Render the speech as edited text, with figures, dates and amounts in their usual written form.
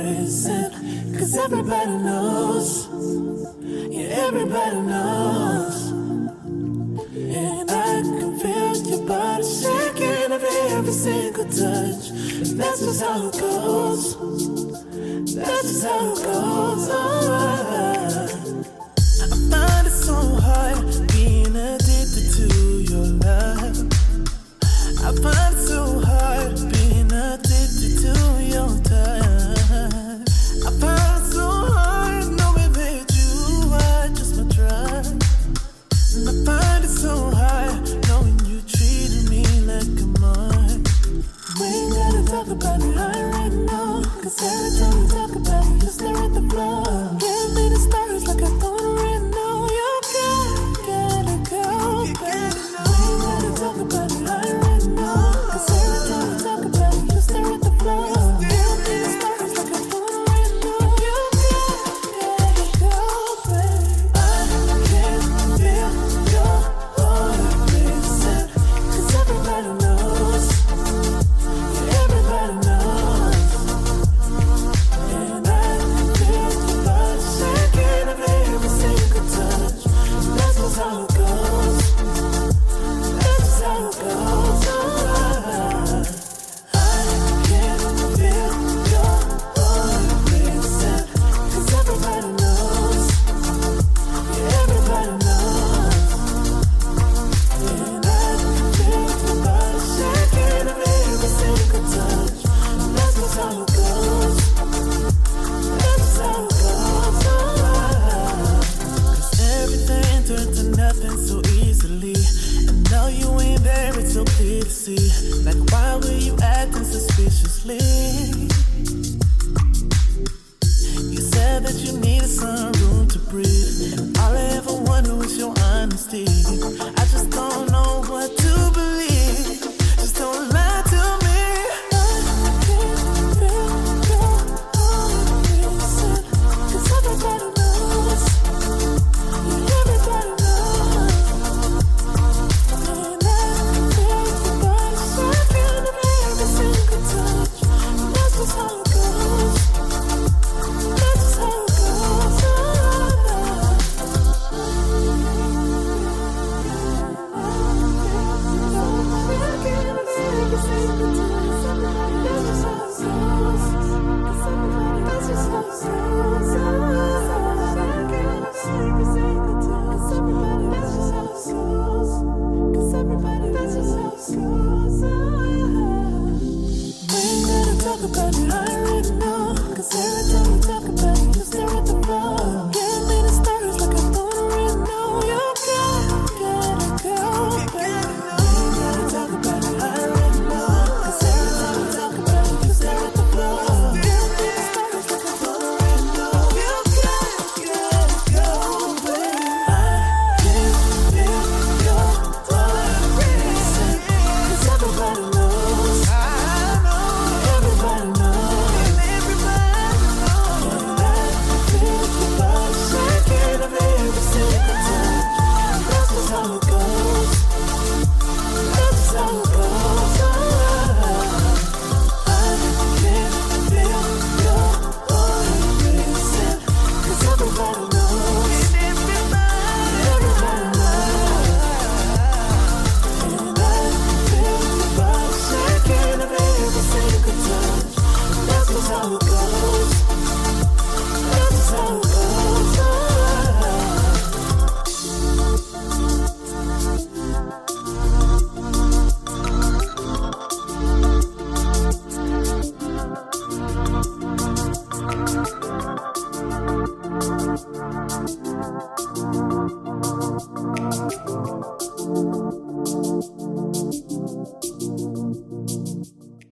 prison. Cause everybody knows, yeah, everybody knows. And I can feel your body shaking every single touch. That's just how it goes. That's just how it goes. I find it so hard being addicted to your love. I find it so hard being addicted to your touch. I find it so hard knowing that you are just my drug. And I find it so hard knowing you treated me like a mark. We ain't gotta talk about it right now. Cause every time we talk about it, you stare at the floor. Give me the stars like I thought right now. You gotta go, baby. We ain't gotta talk about it right now. Cause every time we talk about it, you stare at the floor. Give me the stars like I thought right now. You gotta go, baby. I can feel your heart racing. Cause everybody knows. Yeah, everybody knows. And I can feel your body shaking every single touch. That's just how it goes. That's just how it goes. I can feel your heart racing. Cause everybody knows. Yeah, everybody knows. And I can feel your body shaking every single touch. That's just how it goes. That's just how it goes. Cause everything turned to nothing so easily. And now you ain't there, it's so clear to see. Like why were you acting suspiciously? You said that you needed some